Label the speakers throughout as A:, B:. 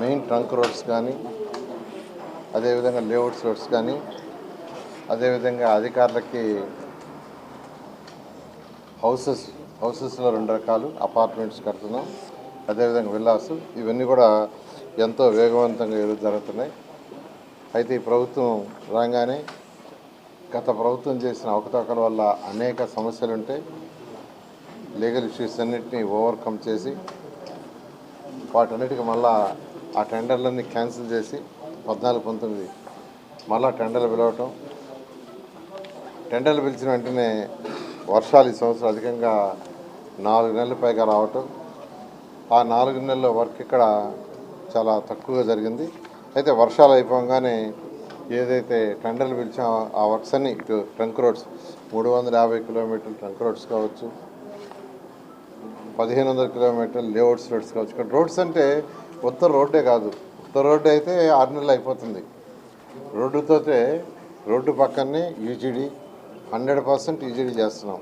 A: Main trunk roads కానీ, అదేవిధంగా layouts roads కానీ, అదేవిధంగా అధికారులకి హౌసెస్లో 2 రకాలు అపార్ట్మెంట్స్ కడుతున్నాం, అదేవిధంగా విల్లాస్, ఇవన్నీ కూడా ఎంతో వేగవంతంగా జరుగుతున్నాయి. అయితే ఈ ప్రభుత్వం రాగానే గత ప్రభుత్వం చేసిన అవకతవకల వల్ల అనేక సమస్యలు ఉంటే లీగల్ ఇష్యూస్ అన్నింటినీ ఓవర్కమ్ చేసి వాటన్నిటికీ మళ్ళా ఆ టెండర్లన్నీ క్యాన్సిల్ చేసి 14-19 మళ్ళా టెండర్లు పిలవటం, టెండర్లు పిలిచిన వెంటనే వర్షాలు ఈ సంవత్సరం అధికంగా 4 నెలల పైగా రావటం, ఆ 4 నెలల వర్క్ ఇక్కడ చాలా తక్కువగా జరిగింది. అయితే వర్షాలు అయిపోగానే ఏదైతే టెండర్లు పిలిచామో ఆ వర్క్స్ అన్ని ఇటు ట్రంక్ రోడ్స్ 350 కిలోమీటర్లు ట్రంక్ రోడ్స్ కావచ్చు, 1500 కిలోమీటర్లు లేఅవుట్స్ రోడ్స్ కావచ్చు. ఇక్కడ రోడ్స్ అంటే ఉత్తర రోడ్డే కాదు, ఉత్తర రోడ్డు అయితే 6 నెలలు అయిపోతుంది. రోడ్డు పక్కనే యూజీడీ 100% యూజీడీ చేస్తున్నాం.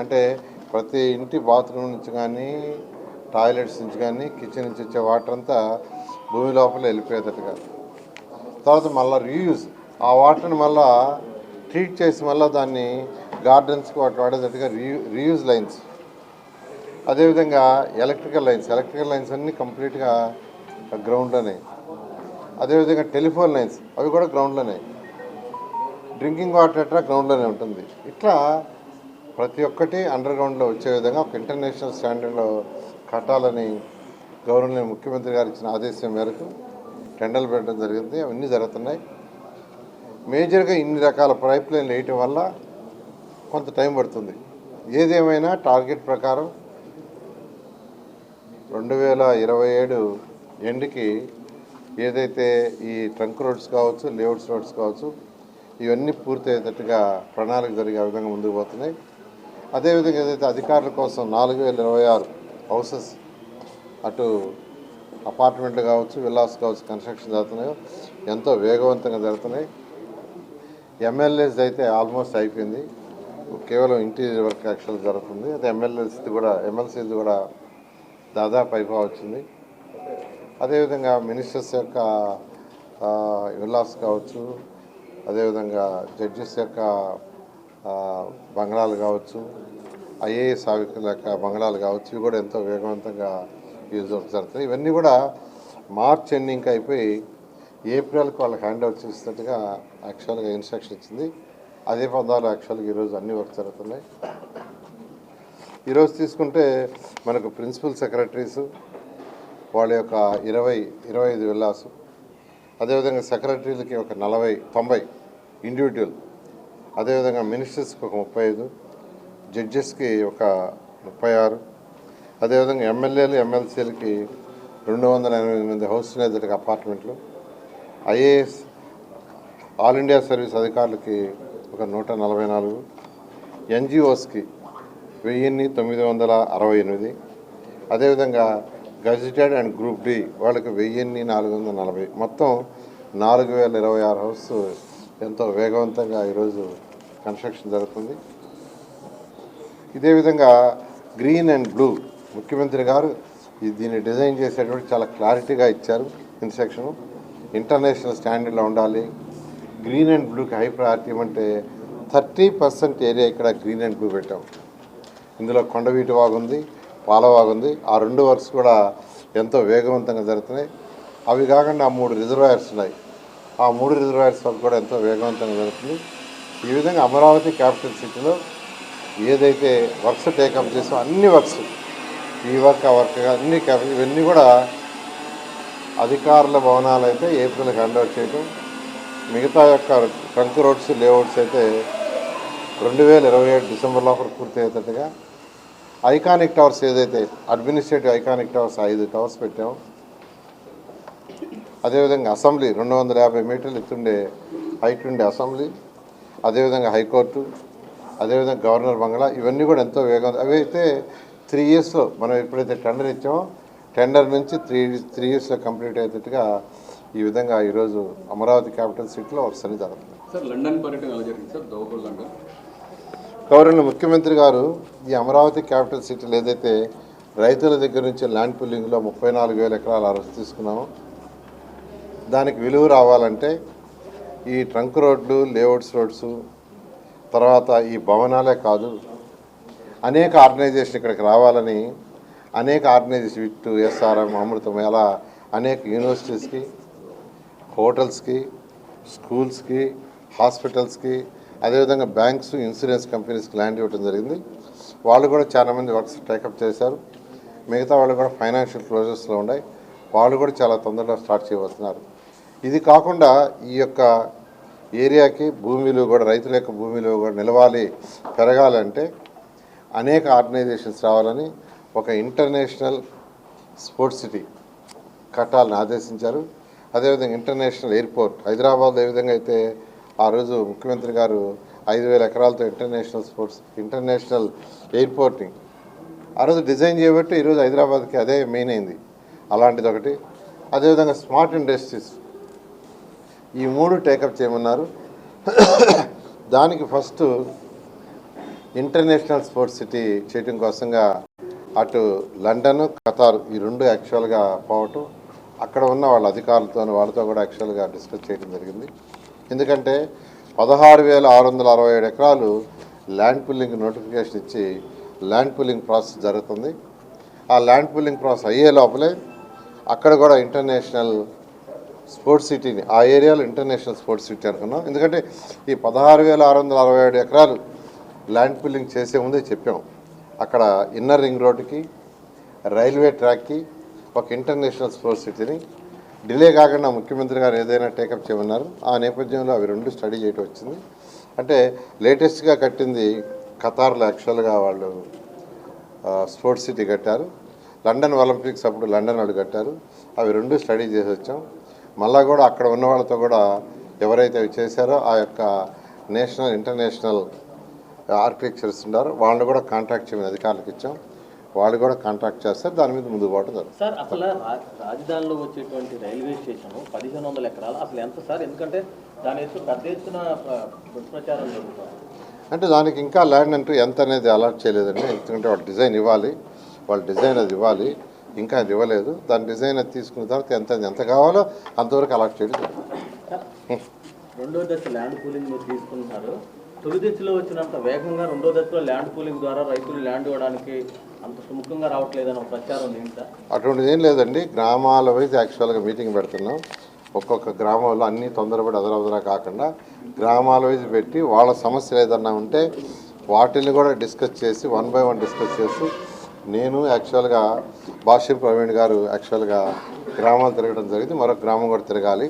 A: అంటే ప్రతి ఇంటి బాత్రూమ్ నుంచి కానీ, టాయిలెట్స్ నుంచి కానీ, కిచెన్ నుంచి వచ్చే వాటర్ అంతా భూమి లోపల వెళ్ళిపోయేటట్టుగా, తర్వాత మళ్ళీ రీయూజ్ ఆ వాటర్ని మళ్ళీ ట్రీట్ చేసి మళ్ళీ దాన్ని గార్డెన్స్కి వాడేటట్టుగా రీయూజ్ లైన్స్, అదేవిధంగా ఎలక్ట్రికల్ లైన్స్ అన్నీ కంప్లీట్గా గ్రౌండ్లోనే, అదేవిధంగా టెలిఫోన్ లైన్స్ అవి కూడా గ్రౌండ్లోనే, డ్రింకింగ్ వాటర్ అట్లా గ్రౌండ్లోనే ఉంటుంది. ఇట్లా ప్రతి ఒక్కటి అండర్ గ్రౌండ్లో వచ్చే విధంగా ఒక ఇంటర్నేషనల్ స్టాండర్డ్లో కట్టాలని గవర్నర్ ముఖ్యమంత్రి గారు ఇచ్చిన ఆదేశం మేరకు టెండర్లు పెట్టడం జరిగింది. అవన్నీ జరుగుతున్నాయి. మేజర్గా ఇన్ని రకాల పైప్ లైన్లు వేయటం వల్ల కొంత టైం పడుతుంది. ఏదేమైనా టార్గెట్ ప్రకారం 2027 ఎండ్కి ఏదైతే ఈ ట్రంక్ రోడ్స్ కావచ్చు, లేఅవుట్స్ రోడ్స్ కావచ్చు, ఇవన్నీ పూర్తయ్యేటట్టుగా ప్రణాళిక జరిగే విధంగా ముందుకు పోతున్నాయి. అదేవిధంగా ఏదైతే అధికారుల కోసం 4026 హౌసెస్ అటు అపార్ట్మెంట్లు కావచ్చు, విల్లాస్ కావచ్చు కన్స్ట్రక్షన్ జరుగుతున్నాయో ఎంతో వేగవంతంగా జరుగుతున్నాయి. ఎమ్మెల్యేస్ అయితే ఆల్మోస్ట్ అయిపోయింది, కేవలం ఇంటీరియర్ వర్క్ యాక్చువల్ జరుగుతుంది. అదే ఎమ్మెల్సీది కూడా దాదాపు అయిపోవచ్చింది. అదేవిధంగా మినిస్టర్స్ యొక్క విల్లాస్ కావచ్చు, అదేవిధంగా జడ్జెస్ యొక్క బంగ్లాలు కావచ్చు, ఐఏఎస్ ఆఫీసర్ల యొక్క బంగ్లాలు కావచ్చు, ఇవి కూడా ఎంతో వేగవంతంగా యూజ్ జరుగుతాయి. ఇవన్నీ కూడా మార్చ్ ఎండింగ్కి అయిపోయి ఏప్రిల్కి వాళ్ళకి హ్యాండ్ ఓవర్ చేసినట్టుగా యాక్చువల్గా ఇన్స్ట్రక్షన్ ఇచ్చింది. అదే పందాలు యాక్చువల్గా ఈరోజు అన్ని వర్క్ జరుగుతున్నాయి. ఈరోజు తీసుకుంటే మనకు ప్రిన్సిపల్ సెక్రటరీసు వాళ్ళ యొక్క 25 విల్లాసు, అదేవిధంగా సెక్రటరీలకి ఒక 90 ఇండివిజువల్, అదేవిధంగా మినిస్టర్స్కి ఒక 35, జడ్జెస్కి ఒక 36, అదేవిధంగా ఎమ్మెల్యేలు ఎమ్మెల్సీలకి 288 హౌస్ నేతలకు అపార్ట్మెంట్లు, ఐఏఎస్ ఆల్ ఇండియా సర్వీస్ అధికారులకి ఒక 144, ఎన్జిఓస్కి 1968, అదేవిధంగా గజిటెడ్ అండ్ గ్రూప్ డి వాళ్ళకి 1440, మొత్తం 4026 హౌస్ ఎంతో వేగవంతంగా ఈరోజు కన్స్ట్రక్షన్ జరుగుతుంది. ఇదే విధంగా గ్రీన్ అండ్ బ్లూ ముఖ్యమంత్రి గారు దీన్ని డిజైన్ చేసేటువంటి చాలా క్లారిటీగా ఇచ్చారు. ఇన్స్ట్రక్షన్ ఇంటర్నేషనల్ స్టాండర్డ్లో ఉండాలి. గ్రీన్ అండ్ బ్లూకి హై ప్రయారిటీ అంటే 30% ఏరియా ఇక్కడ గ్రీన్ అండ్ బ్లూ పెట్టాం. ఇందులో కొండవీటి వాగుంది, పాలవాగుంది. ఆ 2 వర్క్స్ కూడా ఎంతో వేగవంతంగా జరుగుతున్నాయి. అవి కాకుండా 3 రిజర్వాయర్స్ ఉన్నాయి. ఆ 3 రిజర్వాయర్స్ వర్క్ కూడా ఎంతో వేగవంతంగా జరుగుతుంది. ఈ విధంగా అమరావతి క్యాపిటల్ సిటీలో ఏదైతే వర్క్స్ టేకప్ చేసో అన్ని వర్క్స్, ఈ వర్క్ ఆ వర్క్ అన్ని ఇవన్నీ కూడా అధికారుల భవనాలు అయితే ఏప్రిల్కి హ్యాండ్ ఓవర్ చేయటం, మిగతా యొక్క ట్రంక్ రోడ్స్ లేఅవుట్స్ అయితే 2027 డిసెంబర్ లోపల పూర్తయ్యేటట్టుగా, ఐకానిక్ టవర్స్ ఏదైతే అడ్మినిస్ట్రేటివ్ ఐకానిక్ టవర్స్ 5 టవర్స్ పెట్టాము, అదేవిధంగా అసెంబ్లీ 250 మీటర్లు ఎత్తుండే హైట్ ఉండే అసెంబ్లీ, అదేవిధంగా హైకోర్టు, అదేవిధంగా గవర్నర్ బంగ్లా, ఇవన్నీ కూడా ఎంతో వేగంగా, అవి అయితే 3 ఇయర్స్లో మనం ఎప్పుడైతే టెండర్ ఇచ్చామో టెండర్ నుంచి 3 ఇయర్స్లో కంప్లీట్ అయ్యేటట్టుగా ఈ విధంగా ఈరోజు అమరావతి క్యాపిటల్ సిటీలో వర్క్స్ అన్ని జరుగుతుంది.
B: సార్ లండన్ పర్యటన ఎలా జరిగింది సార్? దోహోల్ లండన్
A: గవర్నర్ ముఖ్యమంత్రి గారు ఈ అమరావతి క్యాపిటల్ సిటీలో ఏదైతే రైతుల దగ్గర నుంచి ల్యాండ్ పుల్లింగ్లో 34,000 ఎకరాలు ఆ రోజు తీసుకున్నామో దానికి విలువ రావాలంటే ఈ ట్రంక్ రోడ్లు, లేఅవుట్స్ రోడ్స్, తర్వాత ఈ భవనాలే కాదు, అనేక ఆర్గనైజేషన్ ఇక్కడికి రావాలని అనేక ఆర్గనైజేషన్ విట్టు, ఎస్ఆర్ఎం, అమృతం, అలా అనేక యూనివర్సిటీస్కి, హోటల్స్కి, స్కూల్స్కి, హాస్పిటల్స్కి, అదేవిధంగా బ్యాంక్స్, ఇన్సూరెన్స్ కంపెనీస్కి ల్యాండ్ ఇవ్వడం జరిగింది. వాళ్ళు కూడా చాలామంది వర్క్స్ టేకప్ చేశారు. మిగతా వాళ్ళు కూడా ఫైనాన్షియల్ క్లోజర్స్లో ఉన్నాయి. వాళ్ళు కూడా చాలా తొందరగా స్టార్ట్ చేయబోతున్నారు. ఇది కాకుండా ఈ యొక్క ఏరియాకి భూమి విలువ కూడా, రైతుల యొక్క భూమి విలువ కూడా నిలవాలి, పెరగాలంటే అనేక ఆర్గనైజేషన్స్ రావాలని ఒక ఇంటర్నేషనల్ స్పోర్ట్స్ సిటీ కట్టాలని ఆదేశించారు. అదేవిధంగా ఇంటర్నేషనల్ ఎయిర్పోర్ట్ హైదరాబాద్లో ఏ విధంగా అయితే ఆ రోజు ముఖ్యమంత్రి గారు 5,000 ఎకరాలతో ఇంటర్నేషనల్ ఎయిర్పోర్ట్ని ఆ రోజు డిజైన్ చేయబట్టి ఈరోజు హైదరాబాద్కి అదే మెయిన్ అయింది. అలాంటిది ఒకటి. అదేవిధంగా స్మార్ట్ ఇండస్ట్రీస్, ఈ 3 టేకప్ చేయమన్నారు. దానికి ఫస్ట్ ఇంటర్నేషనల్ స్పోర్ట్స్ సిటీ చేయడం కోసంగా అటు లండన్, ఖతార్ ఈ 2 యాక్చువల్గా పోవటం, అక్కడ ఉన్న వాళ్ళ అధికారులతో వాళ్ళతో కూడా యాక్చువల్గా డిస్కస్ చేయడం జరిగింది. ఎందుకంటే 16,667 ఎకరాలు ల్యాండ్ పుల్లింగ్ నోటిఫికేషన్ ఇచ్చి ల్యాండ్ పుల్లింగ్ ప్రాసెస్ జరుగుతుంది. ఆ ల్యాండ్ పుల్లింగ్ ప్రాసెస్ అయ్యే లోపలే అక్కడ కూడా ఇంటర్నేషనల్ స్పోర్ట్స్ సిటీని, ఆ ఏరియాలో ఇంటర్నేషనల్ స్పోర్ట్స్ సిటీ అనుకున్నాం. ఎందుకంటే ఈ 16,667 ఎకరాలు ల్యాండ్ పుల్లింగ్ చేసే ముందే చెప్పాం, అక్కడ ఇన్నర్ రింగ్ రోడ్డుకి, రైల్వే ట్రాక్కి ఒక ఇంటర్నేషనల్ స్పోర్ట్స్ సిటీని డిలే కాకుండా ముఖ్యమంత్రి గారు ఏదైనా టేకప్ చేయమన్నారు. ఆ నేపథ్యంలో అవి 2 స్టడీ చేయడం వచ్చింది. అంటే లేటెస్ట్గా కట్టింది ఖతార్లో యాక్చువల్గా వాళ్ళు స్పోర్ట్స్ సిటీ కట్టారు. లండన్ ఒలింపిక్స్ అప్పుడు లండన్ వాళ్ళు కట్టారు. అవి 2 స్టడీ చేసి వచ్చాం. మళ్ళా కూడా అక్కడ ఉన్న వాళ్ళతో కూడా ఎవరైతే అవి చేశారో ఆ యొక్క నేషనల్, ఇంటర్నేషనల్ ఆర్కిటెక్చర్స్ ఉన్నారో వాళ్ళని కూడా కాంట్రాక్ట్ చేయమని అధికారులకు ఇచ్చాం. వాళ్ళు కూడా కాంట్రాక్ట్ చేస్తారు. దాని మీద ముందుకు పోవడం జరుగుతుంది.
C: సార్, అసలు రాజధానిలో వచ్చేటువంటి రైల్వే స్టేషన్ 1,500 ఎకరాలు అసలు ఎంత సార్? ఎందుకంటే దాని ఎత్తు పెద్ద ఎత్తున దుష్ప్రచారం జరుగుతుంది.
A: అంటే దానికి ఇంకా ల్యాండ్ అంటూ ఎంత అనేది అలాట్ చేయలేదండి. ఎందుకంటే వాళ్ళు డిజైన్ ఇవ్వాలి, వాళ్ళు డిజైన్ అది ఇవ్వాలి, ఇంకా అది ఇవ్వలేదు. దాని డిజైన్ అది తీసుకున్న తర్వాత ఎంత కావాలో అంతవరకు అలాట్ చేయడం జరుగుతుంది.
C: రెండో దశ ల్యాండ్ పూలింగ్ మీరు తీసుకుంటున్నారు. తొలి దశలో వచ్చినంత వేగంగా రెండో దశలో ల్యాండ్ పూలింగ్ ద్వారా రైతులు ల్యాండ్ ఇవ్వడానికి అంత సుముఖంగా రావట్లేదని ఒక ప్రచారం లేదు సార్?
A: అటువంటిది ఏం లేదండి. గ్రామాల వైజ్ యాక్చువల్గా మీటింగ్ పెడుతున్నాం. ఒక్కొక్క గ్రామంలో అన్నీ తొందరపడి అదరవదరా కాకుండా గ్రామాల వైజ్ పెట్టి వాళ్ళ సమస్యలు ఏదన్నా ఉంటే వాటిని కూడా డిస్కస్ చేసి 1 by 1 డిస్కస్ చేసి, నేను యాక్చువల్గా భాష్యం ప్రవీణ్ గారు యాక్చువల్గా గ్రామాలు తిరగడం జరిగింది. మరొక గ్రామం కూడా తిరగాలి.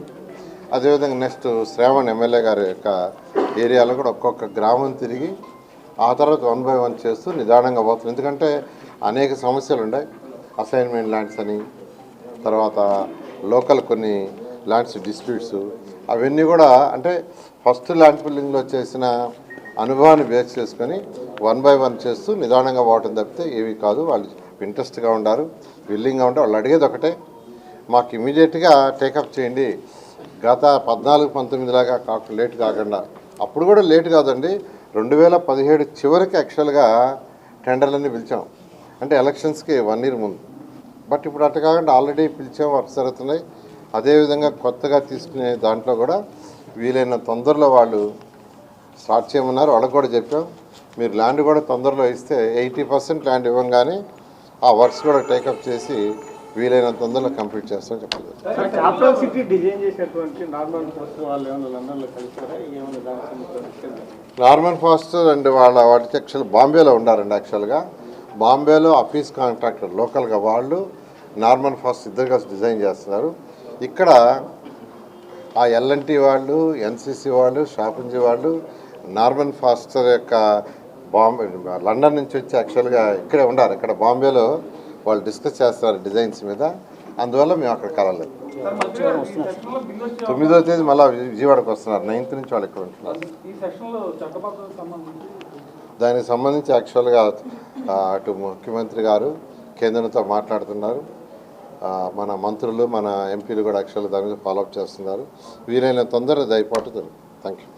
A: అదేవిధంగా నెక్స్ట్ శ్రావణ్ ఎమ్మెల్యే గారి యొక్క ఏరియాలో కూడా ఒక్కొక్క గ్రామం తిరిగి ఆ తర్వాత 1 by 1 చేస్తూ నిదానంగా పోతుంది. ఎందుకంటే అనేక సమస్యలు ఉన్నాయి. అసైన్మెంట్ ల్యాండ్స్ అని, తర్వాత లోకల్ కొన్ని ల్యాండ్స్ డిస్ప్యూట్స్, అవన్నీ కూడా అంటే ఫస్ట్ ల్యాండ్ పుల్లింగ్లో చేసిన అనుభవాన్ని బేస్ చేసుకొని 1 by 1 చేస్తూ నిదానంగా పోవటం తప్పితే ఏవి కాదు. వాళ్ళు ఇంట్రెస్ట్గా ఉండారు, విల్లింగ్గా ఉంటారు. వాళ్ళు అడిగేది ఒకటే, మాకు ఇమీడియట్గా టేకప్ చేయండి. గత 14-19 లాగా లేట్ కాకుండా, అప్పుడు కూడా లేట్ కాదండి, 2017 చివరికి యాక్చువల్గా టెండర్లన్నీ పిలిచాం. అంటే ఎలక్షన్స్కి 1 year ముందు. బట్ ఇప్పుడు అట్లా కాకుండా ఆల్రెడీ పిలిచాం, వర్క్స్ జరుగుతున్నాయి. అదేవిధంగా కొత్తగా తీసుకునే దాంట్లో కూడా వీలైన తొందరలో వాళ్ళు స్టార్ట్ చేయమన్నారు. వాళ్ళకి కూడా చెప్పాం, మీరు ల్యాండ్ కూడా తొందరలో ఇస్తే 80% ల్యాండ్ ఇవ్వగానే ఆ వర్క్స్ కూడా టేకప్ చేసి వీలైన తొందరలో కంప్లీట్ చేస్తామని చెప్పలేదు.
C: క్యాపిటల్ సిటీ డిజైన్ చేసినటువంటి
A: నార్మన్ ఫాస్టర్ అండ్ వాటికి యాక్చువల్ బాంబేలో ఉండారండి. యాక్చువల్గా బాంబేలో ఆఫీస్ కాంట్రాక్టర్ లోకల్గా వాళ్ళు నార్మన్ ఫాస్ట్ ఇద్దరు కలిసి డిజైన్ చేస్తున్నారు. ఇక్కడ ఆ ఎల్ఎన్టీ వాళ్ళు, ఎన్సీసీ వాళ్ళు, షాపింజీ వాళ్ళు నార్మన్ ఫాస్టర్ యొక్క లండన్ నుంచి వచ్చి యాక్చువల్గా ఇక్కడే ఉన్నారు. ఇక్కడ బాంబేలో వాళ్ళు డిస్కస్ చేస్తారు డిజైన్స్ మీద. అందువల్ల మేము అక్కడ కలలేదు. 9వ తేదీ మళ్ళీ విజయవాడకు వస్తున్నారు. 9th నుంచి వాళ్ళు ఇక్కడ ఉంటున్నారు. దానికి సంబంధించి యాక్చువల్గా అటు ముఖ్యమంత్రి గారు కేంద్రంతో మాట్లాడుతున్నారు. మన మంత్రులు, మన ఎంపీలు కూడా యాక్చువల్గా దాని మీద ఫాలోఅప్ చేస్తున్నారు. వీలైన తొందరగా దయపాటు జరుగుతుంది. Thank you.